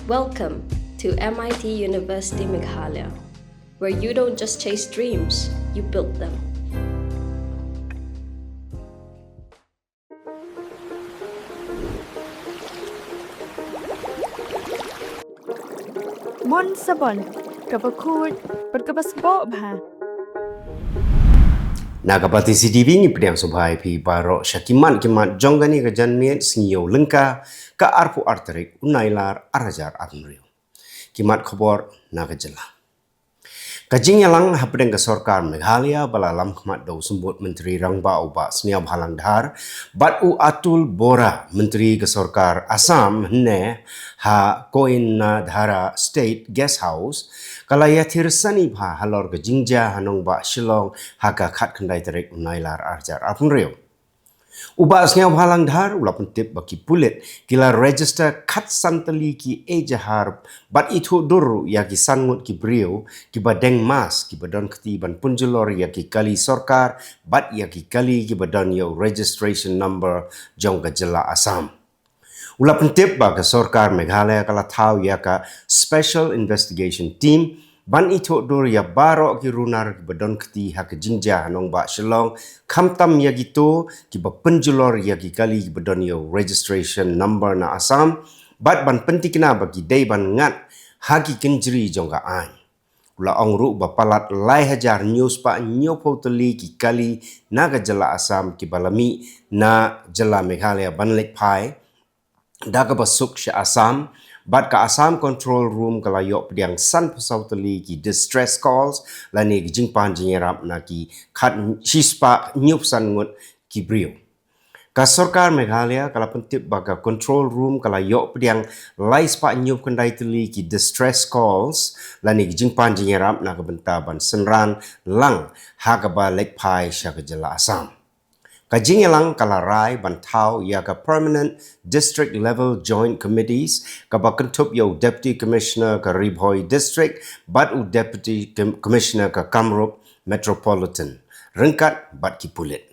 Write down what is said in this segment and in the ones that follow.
Welcome to MIT University Meghalaya, where you don't just chase dreams, you build them. Bon sabon, kapakud, berkabasbo bah. Nagapati CDB ni pediang subhai pi baro syakiman kimat jonggani ke janmiet singiyo lengka ka arpu arterik Nailar arajar arnrio. Kimat Khubor naga Jylla. Kajing yalang hapedeng ke sorkar Meghalaya balalam kemat dau sembut Menteri Rangba uba seniab halang dhar bat u atul bora Menteri ke sorkar Assam ne ha koin na dhara state guest house kala ya thirsani bha halor ke jingja hanong ba Shillong haka khat khandai tarik Nailar arjar apunrio. Uba seniab halang dhar ula pentip baki pulit kila register khat santali ki ejahar bat itu dur ya ki sangut ki brio ki badeng mas ki badon ketiban punjulor ya ki kali sorkar bat ya ki kali ki badon yo registration number jong ka Jylla Assam. Ula pentip ba ka sorkar Meghalaya kala tau ya ka special investigation team ban itu dur ya barok ki runar ki badon keti ha ke jingja hanong ba Shillong kamtam ya gitu ki ba penjulor ya ki kali ki badon yo registration number na Assam bat ban pentikna bagi day ban ngat hagi kenjri jongga an ula ongru ba palat lai hajar news pa nyopo teli ki kali naga Jylla Assam ki balami na Jylla Meghalaya ban lek pai daga basuk sya Assam bat ka Assam control room kala yok pediang san pasau teli ki distress calls lani ki jingpan jingerap na ki khat shispa nyup san ngut ki brio. Ka sorkar Meghalaya kala pentip baga control room kala yok pediang lai spa nyup kendai teli ki distress calls lani ki jingpan jingerap na ka bentaban senran lang ha ka ba lek pai sya ka Jylla Assam. Kajing yalang kala rai bantau ya ka permanent district level joint committees ka ba kentup yo deputy commissioner ka Ribhoi district bat u deputy commissioner ka Kamrup metropolitan rengkat bat ki pulit.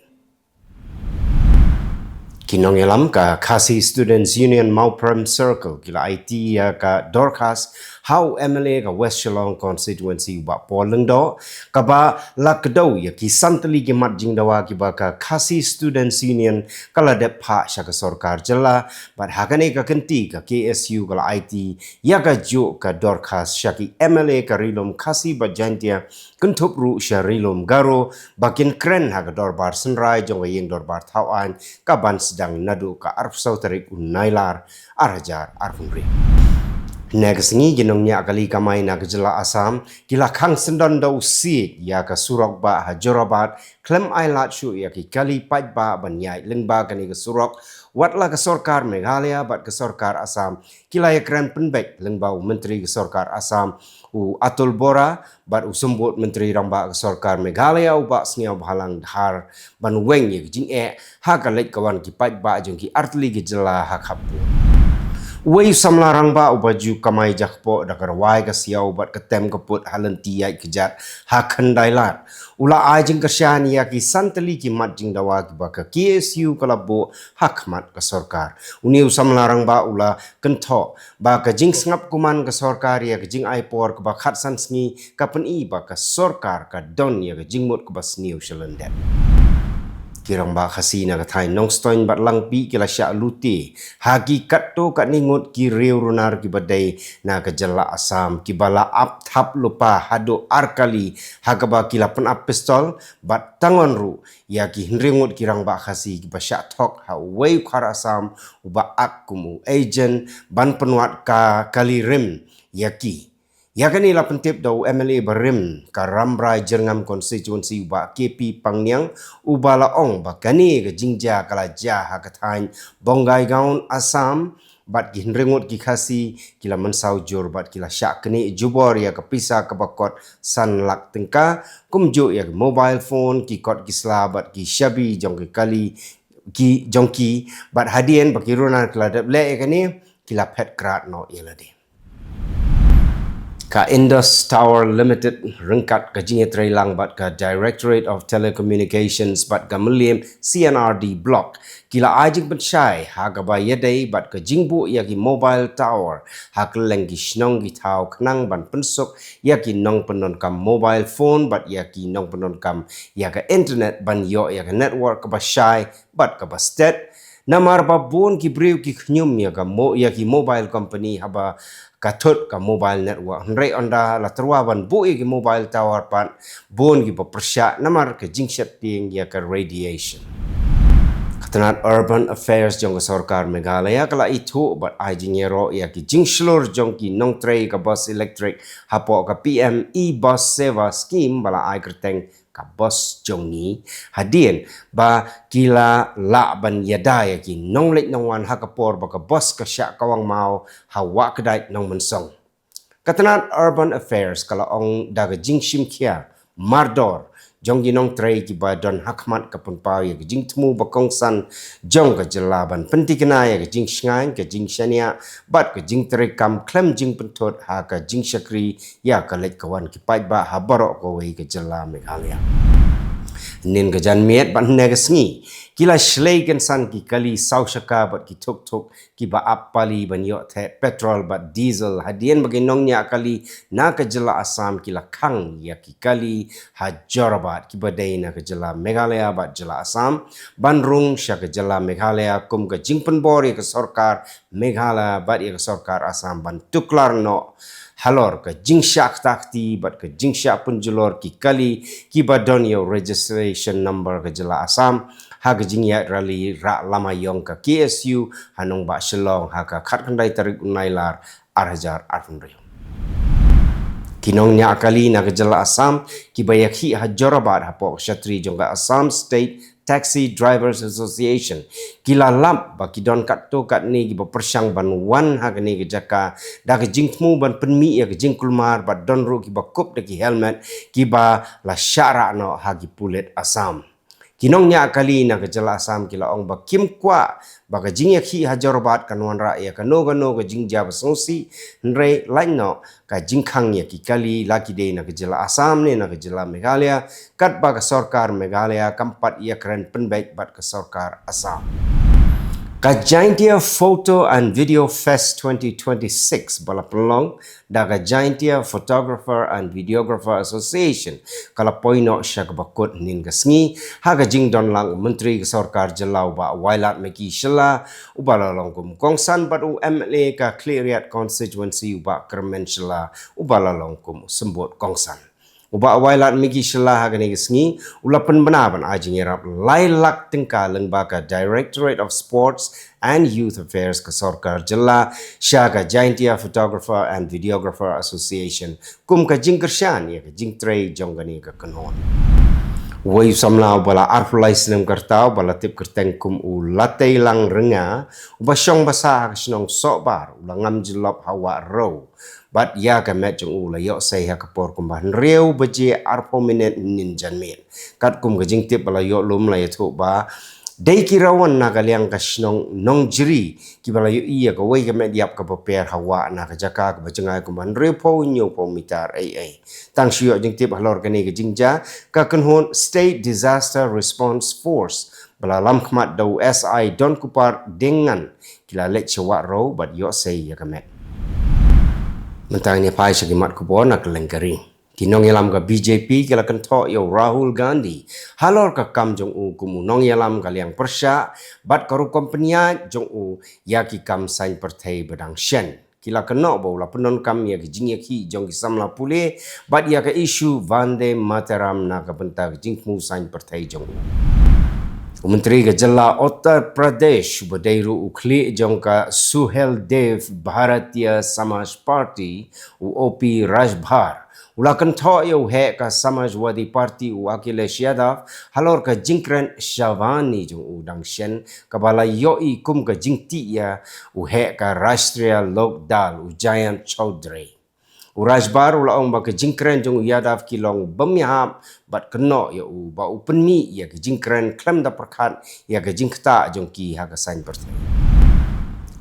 Kinong yalam ka Khasi Students Union Mauprem Circle kila IT ya ka Dorcas how MLA ka West Shillong constituency ba poleng do ka ba lakdo ya ki santali ki mat jingdawa ki ba ka Khasi Students Union kala dep pha sya ka sorkar Jylla bat hakane ka kenti ka KSU kala IT ya ka jo ka Dorcas sya ki MLA ka rilom Khasi ba jantia kentup ru sya rilom garo bakin kren ha ka dorbar senrai jong yeng dorbar thawan ka ban sedang nadu ka arpsau tarik Nailar arajar arpunri. Next ni jenongnya kali kamai na ke Jylla Assam kila khang sendon dau si ya ka surok ba hajorabat klem ailat shu ya ki kali pait ba banyai lengba kani ke surok watla ke sorkar Meghalaya bat ke sorkar Assam kila ya keren penbek lengbau menteri ke sorkar Assam u atul bora bat u sembut menteri ramba ke sorkar Meghalaya u ba sniau halang dhar ban weng ye jing ha ka lek kawan ki pait ba jong ki artli ke Jylla ha khapu. Wei samlarang ba ubaju kamai jakpo dakar wai ka siau bat ketem keput halanti yai kejat ha khandailar ula ajing kasyan ya ki santali ki mat jing dawa ki ba ka KSU kalabo hakmat ka sorkar uni samlarang ba ula kentho ba ka jing sngap kuman ka sorkar ya ka jing aipor ka ba khat sansngi ka pen ba ka sorkar ka don ya ka jingmut ka ba sniu shalandet. Kirang ba kasi na katay nong stoin bat lang pi kila sya luti hagi katto kat ningut ki riu runar ki badai na ka Jylla Assam ki bala ap thap lupa hado arkali hagaba kila pen ap pistol bat tangon ru ya ki hringut kirang ba kasi ki ba sya thok ha wei khar Assam uba ak kumu agent ban penuat ka kali rim ya ki ya kani la pentip dau MLA berim ka ramrai jerngam constituency uba KP Pangnyang uba la ong ba kani ke jingja kala ja ha kathain bongai gaun Assam bat ki hrengut ki khasi kila mensau jur bat kila syak kani jubor ya ke pisa ke bakot san lak tengka kumjo ya ke mobile phone ki kot ki sla bat ki shabi jong ki kali ki jongki bat hadien baki runan kala dep le kani kila pet krat no yelade. ka Indus Tower Limited rengkat ka jingetrai lang bat ka Directorate of Telecommunications bat ka Meliam CNRD block kila ajik bensyai ha ka ba yadai bat ka jingbu ya ki mobile tower ha Kylleng ki snong ki tau knang ban pensuk ya ki nong penon kam mobile phone bat ya ki nong penon kam ya ka internet ban yo ya ka network ka ba syai bat ka ba state namar babun ki briu ki khnyum ya ka mobile company haba katot ka mobile network nrei onda la terwaban bui ki mobile tower pan bon ki persya namar ke jingshat ting ya ka radiation katanat urban affairs jong ka sarkar Meghalaya kala itu bat ajingero ya ki jingslur jong ki nong trei ka bus electric hapo ka PM e-bus seva scheme bala ai kerteng ka bus jong ni hadien ba kila la ban yada ya ki nong lek nong wan hakapor ba ka bus ka sya kawang mau hawa kedai nong mensong katanat urban affairs kala ong daga jingshim kia mardor jong ginong trei ki ba don hakmat ka punpau ya jing temu ba kongsan jong ka Jylla ban pentikna ya jing shngai ka jing shania bat ka jing trei kam klem jing pentot ha ka jing shakri ya ka lek kawan ki pai ba ha barok ko wei ka Jylla Meghalaya nin ka jan miet ban nega sngi kila shlei kan san ki kali sau shaka bat ki tuk tuk ki ba appali ban yo the petrol bat diesel hadien bagi nong nya kali na ka Jylla Assam kila khang ya ki kali hajorabat ki badai na ka Jylla Meghalaya bat Jylla Assam banrung sya ka Jylla Meghalaya kum ka jingpen bor ya ka sarkar Meghalaya bat ya ka sarkar Assam ban tuklar no halor ka jingsyak takti bat ka jingsyak penjulor ki kali ki badon yo registration number ka Jylla Assam ha ka jingya rally ra lama yong ka KSU hanong ba Shillong ha ka khat khandai Tarik Nailar arhajar arfunri kinong nya kali na ka Jylla Assam ki bayakhi hajorabat hapo shatri jong ka Assam State Taxi Drivers Association kila lamp ba kidon kat to kat ni ki persang ban wan ha ni ki jaka da ki jingmu ban penmi ya ki jingkulmar ba don ru ki ba kup de ki helmet ki ba la syara no ha ki pulet Assam kinong nya kali na ka Jylla Assam kila ong ba kim kwa ba ka jing yakhi hajarbat kanwan ra ya ka no ka jing jab songsi nrei lain no ka jingkhang ya ki kali laki de na ka Jylla Assam ne na ka Jylla Meghalaya kat ba ka sarkar Meghalaya kampat ya keren penbaik bat ka sarkar Assam ka Jaintia Photo and Video Fest 2026 bala pelong da ka Jaintia Photographer and Videographer Association kala poino sya ka bakut nin ka sngi ha ka jing don lang menteri ka sarkar Jylla ba wailat meki Shilla ubala long kum kongsan bat u MLA ka Cleariat constituency ba Kermen Shilla ubala long kum sembut kongsan uba wailat miki Shilla ha gani sngi ulapan benaban ajing yarap lailak tingka lengbaka Directorate of Sports and Youth Affairs ka sarkar Jylla sya ka Jaintia Photographer and Videographer Association kum ka jing kersyan ya ka jing trei jong gani ka kanon Wai samla bala arfulai sinem kartau bala tip kerteng kum u latei lang renga uba syong basa snong sobar ulangam jilop hawa row bat ya ka met jong u la yo sei ha kapor kum ban reu beje arpo minute nin janmet kat kum ga jing tip bala yo lum la yetu ba dei kirawan na kaliang ka snong nong jiri ki bala yo iya ka wai ka met yap ka paper hawa na ka jaka ka bacengai kum ban reu po nyo po mitar ai tang shio jing tip halor ka ni ka jingja ka kanhon State Disaster Response Force bala lam khmat dau SI don kupar dengan kila lek chawat ro bat yo sei ya ka met mentang ni pai segimat Khubor nak lengkari kinong yalam ka BJP kila kanto yo Rahul Gandhi halor ka kam jong u kumu nong yalam kaliang persya bat karu kompenia jong u yaki kam sain Pyrthei bedang shen kila keno bola penon kam ya ki jing yakhi jong ki samla pule bat ya ka isu Vande Mataram na ka benta jingmu sain Pyrthei jong u Menteri ka Jylla Uttar Pradesh Badairu ukli jong ka Suhel Dev Bharatiya Samaj Party OP Rajbhar ulakan tho yo he ka Samajwadi Party Akhilesh Yadav halor ka jingkren Shavani jong udang shen kabala yoi kum ka jingti ya he ka Rashtriya Lok Dal Jayant Chaudhary Urajbar ulaong ba ka jingkren jong Yadav kilong bamyahap bat keno ya u ba upenmi ya ka jingkren klem da perkhat ya ka jingkta jong ki ha ka sain Pyrthei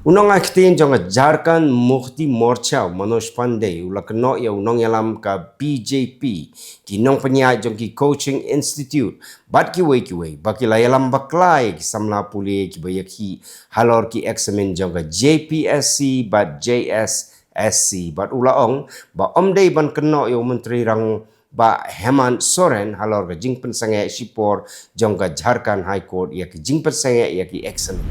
Unang aktin jong Jharkhand Mukti Morcha Manoj Pandey ula keno ya unang yalam ka BJP ki nong penyai jong ki coaching institute bat ki wei baki la yalam baklai ki samla puli ki bayaki halor ki examen jong ka JPSC bat JSSC bat ula ong ba omdei ban keno ya menteri rang ba Hemant Soren halor ka jing pensange sipor jong ka Jharkhand High Court ya ki jing pensange ya ki examen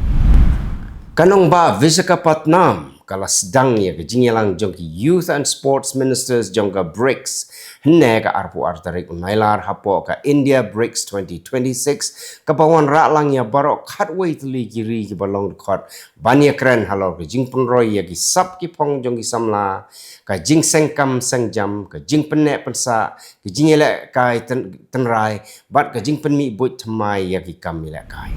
Kanong ba Visakhapatnam kala sedang ya ke jingyalang jong ki Youth and Sports Ministers jong ka BRICS henne ka arpu Tarik Nailar hapo ka India BRICS 2026 kapawan ra lang ya barok khatway tuli kiri ki balong khot banya kren halor ke jing penroy ya ki sap ki pong jong ki samla ka jing sengkam sengjam ka jing penne pensa ki jingele kai tenrai bat ka jing penmi but thamai ya ki kamile kai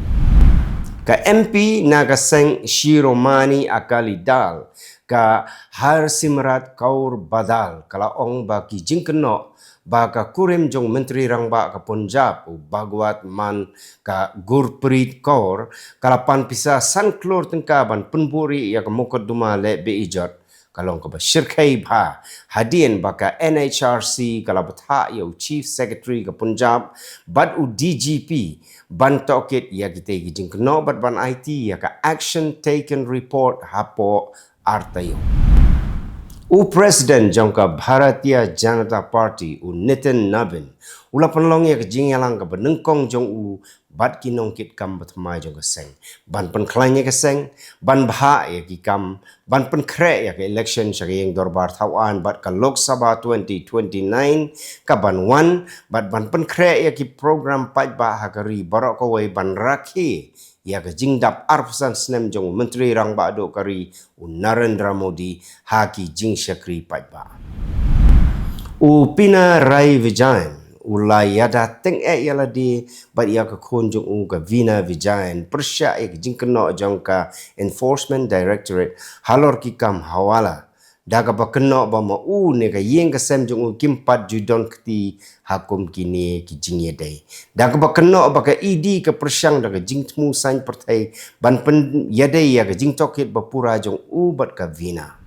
ka MP naga seng Shiromani Akali Dal ka Harsimrat Kaur Badal kala ong ba ki jingkeno ba ka kurim jong menteri rang ba ka Punjab u Bhagwat Man ka Gurpreet Kaur kala pan pisa san klor tengka ban penburi ya ka mukadduma le be ijat kalong ka ba shirkai bha hadien ba ka NHRC kala batha yo Chief Secretary ka Punjab bat u DGP ban tokit ya kita gijing keno bat ban IT ya ka action taken report hapo artayo u president jangka Bharatiya Janata Party u Nitin Nabin ula penlong ya kejingyalang ka benengkong jong u bat kinong kit kam batmai jong ka seng ban pen klanya ka seng ban bha ya ki kam ban pen kre ya ka election sa yang dorbar thawan bat ka Lok Sabha 2029 ka ban wan bat ban pen kre ya ki program pat ba hakari barok ko wei ban rakhi ya ka jingdap arpusan snem jong menteri rang ba do kari u Narendra Modi ha ki jing shakri pat ba u Pina Rai Vijayan ulai yada teng yala di bat ya ka konjung u ka Vina Vijayan persya ek jingkeno jong ka Enforcement Directorate halor ki kam hawala daga ba keno ba ma u ne ka yeng ka sem jong u kimpat judon kti hakum kini ki jingye dai daga ba keno ba ka ED ka persyang daga jingtmu sain Pyrthei ban pen yadai ya ka jingtokit ba pura jong u bat ka Vina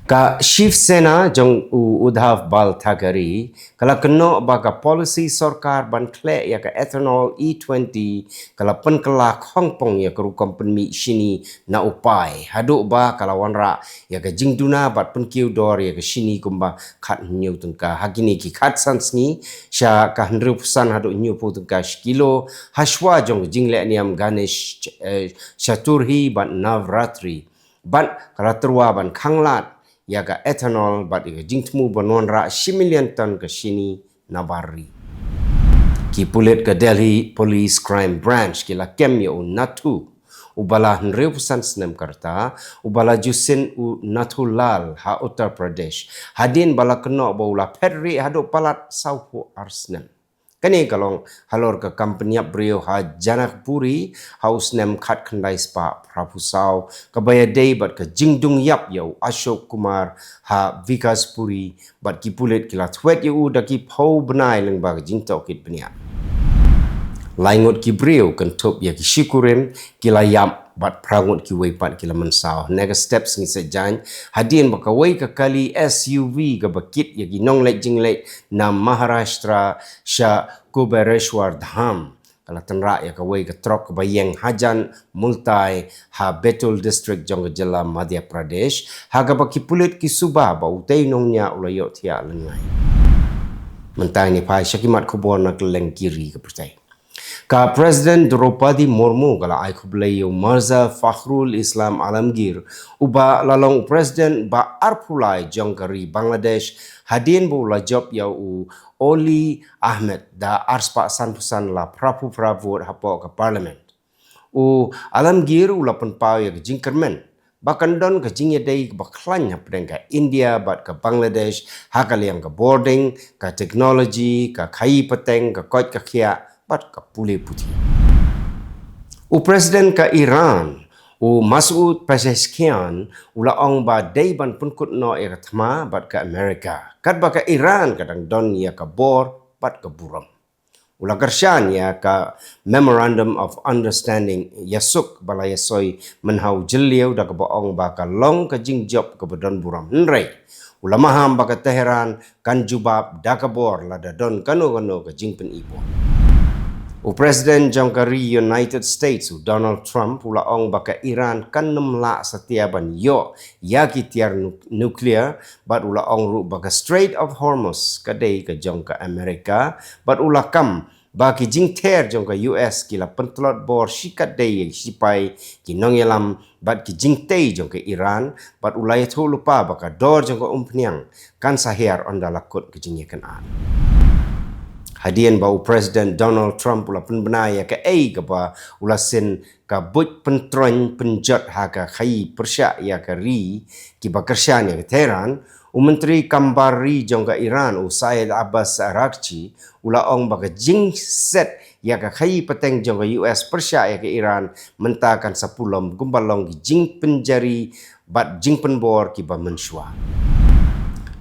ka Shiv Sena jong Udhav Bal Thakare kala keno ba ka policy sarkar ban kle ya ka ethanol E20 kala pen kala khongpong ya kru company shini na upai hadu ba kala wanra ya ka jingduna bat pen kiu dor ya ka shini kumba khat nyu tungka hagini ki khat sansni sha ka 100% hadu nyu pu tungka kilo hashwa jong jingle niam Ganesh Chaturthi ban Navratri ban kala terwa ban khanglat ya ka ethanol bat ka jingtmu banon ra 1 million ton ka shini nabari ki pulit ka Delhi Police Crime Branch ki la kem yo natu ubala 100% snem karta ubala jusin u Nathulal ha Uttar Pradesh hadin bala keno baula Pyrthei hadu palat saupo arsnem kani kalong halor ka company brio ha Janakpuri house nem khat khandai spa prapusau kabaya dei bat ka jingdung yap yo Ashok Kumar ha Vikaspuri bat ki pulit kila thwet yo da ki phau banai leng ba jingtok kit bnia laingot ki brio kan top ya ki shikurim kila yap bat prangut ki weipat kila mensau nega steps ni sejan hadien baka wei ka kali SUV ka bakit ya ki nong lek jinglek na Maharashtra sha Kubereshwar Dham kala tenra ya ka wei ka trok ka bayeng hajan multai ha Betul district jong Jylla Madhya Pradesh ha ka baki pulit ki suba ba utei nongnya ulayo thia lengai mentang ni pai syakimat Khubor na Kylleng kiri ka Pyrthei ka President Draupadi Murmu kala ai khublayo Mirza Fakhrul Islam Alamgir uba lalong President ba arpulai jongkari Bangladesh hadin bu la job ya u Oli Ahmed da arspa sanpusan la prapu hapo ka parliament u Alamgir ula penpau ya jingkermen bahkan don ke jingya dai baklan hapdeng ka India bat ka Bangladesh hakal yang ka boarding ka technology ka khai peteng ka kot ka khia bat ka pule putih u president ka Iran u Masoud Pezeshkian ula ong ba dai ban punkut no ya thma bat ka America kat ba ka Iran kadang don ya ka bor bat ka buram Ula kersyan ya ka Memorandum of Understanding yasuk balaya soi menhau jeliau da kebaong baka long ke jingjob ke bedon buram henrei. Ula maham baka Teheran kan jubab da kabor la da don kano ke jingpen ibo. Presiden Jangkari United States Donald Trump ula ong baka Iran kan nemla setiaban yo yaki tiar nuklear bat ula ong ru baka Strait of Hormuz kadai ke jangka Amerika bat ula kam baki jingter jangka US kila pentelot bor shikat day sipai ki nongyelam bat ki jingtei jangka Iran bat ula yatu lupa baka dor jangka umpniang kan sahir onda lakut ke jingyakan an. Hadian bau Presiden Donald Trump ula penbenaya ke ba ula sin ka but pentroin penjot ha ka khai persya ya ka ri ki ba kersyan ya ke Tehran Menteri Kambari jongka Iran Said Abbas Arakchi ula ong ba ka jing set ya ka khai peteng jongka US persya ya ke Iran mentakan sapulom gumbalong ki jing penjari bat jing penbor ki ba mensyua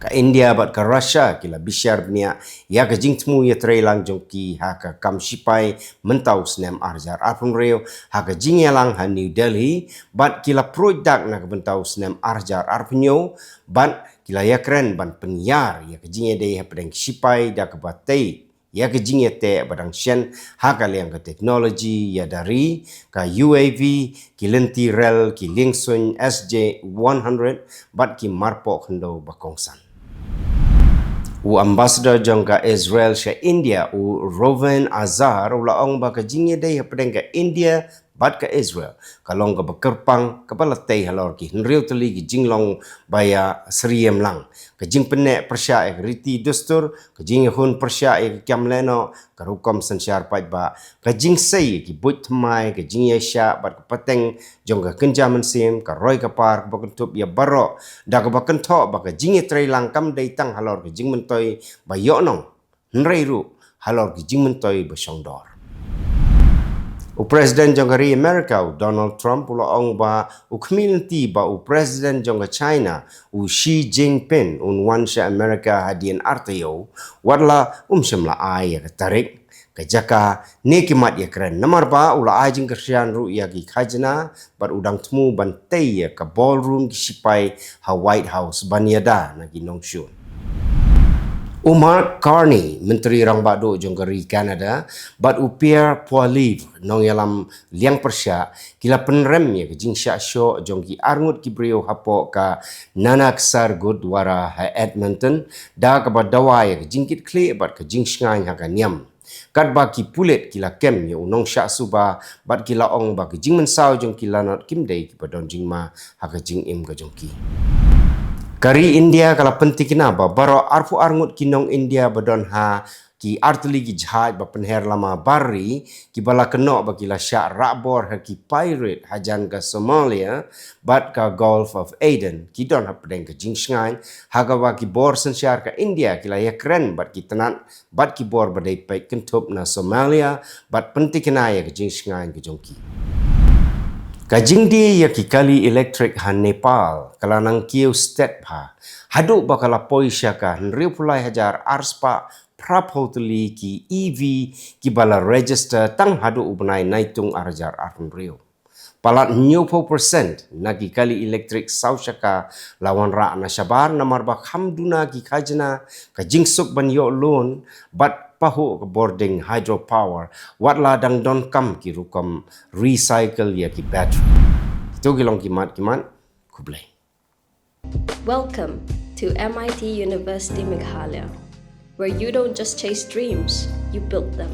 ka India bat ka Russia kila bisyar bnia ya ka jingtmu ya trailang jongki ha ka kam sipai mentau snem arjar arpun reo ha ka jingyalang ha New Delhi bat kila produk na ka mentau snem arjar arpunyo bat kila ya keren ban penyar ya ka jingya dei ha pedang sipai da ka batei ya ka jingya te badang shen ha ka liang ka teknologi ya dari ka UAV ki lenti rel ki lingsun SJ100 bat ki marpo khendo bakongsan. Ambassador jongka Israel sya India Roven Azhar ula ong baka jingye day pedeng ka India bat ka Israel kalong ka bekerpang kepala tei halor ki henriu teli ki jinglong baya seriem lang ka jing penek persya ek riti dustur ka jing hun persya ek kiam leno ka rukom sensyar pai ba ka jing sei ki but thmai ka jing ye sya bat ka pateng jongka kenjaman sim ka roi ka par ka kentup ya baro da ka bakento ba ka jing ye trei lang kam dei tang halor ka jing mentoi ba yo nong henrei ru halor ki jing mentoi ba songdor. Presiden jongkari Amerika Donald Trump ula ong ba community ba Presiden jongka China Xi Jinping wan sya Amerika hadian artayo wadla semla ai ya Tarik kajaka nekimat ya keren nomor ba ula ai jing kersyan ru ya ki khajna bar udang temu bantai ya ka ballroom ki sipai ha White House baniada na ki nongshun. Mark Carney, Menteri Rang Bado jongkari Canada, bat upiar pualiv nong yalam liang persya kila penremnya ke jing syak syok jongki arngut ki brio hapo ka nanak sar gurdwara ha Edmonton da ka badawai ke jingkit kle bat ke jing shngai ha ka niam. Kat ba ki pulet kila kem ya unong syak suba bat kila ong ba ke jing mensau jongki lanot kimdei ki badon jing ma ha ka jing im ka jongki. Kari India kalau penting kenapa baro arfu arngut kinong India badon ha ki artli ki jahaj ba penher lama bari ki bala kenok ba kila syak rakbor ha ki pirate hajan ka Somalia bat ka Gulf of Aden ki don ha pedeng ke jing shngai ha ka ba ki bor sensyar ka India kila ya keren bat ki tenat bat ki bor badai pai kentup na Somalia bat penting kenaya ke jing shngai ke jongki. Kajing dia ya ki kali elektrik ha Nepal kalanang kiu step ha haduk bakala poisya ka henriu pulai hajar arspa prapotli ki EV ki bala register tang haduk ubnai naitung arjar arun riu palat 90% nagi kali elektrik sausyaka lawan ra na syabar namar ba hamduna ki khajna kajing suk ban yo loan bat pahu ke boarding hydropower wat ladang don kam ki rukom recycle ya ki battery itu gilong kimat kublai. Welcome to MIT University Meghalaya, where you don't just chase dreams, you build them.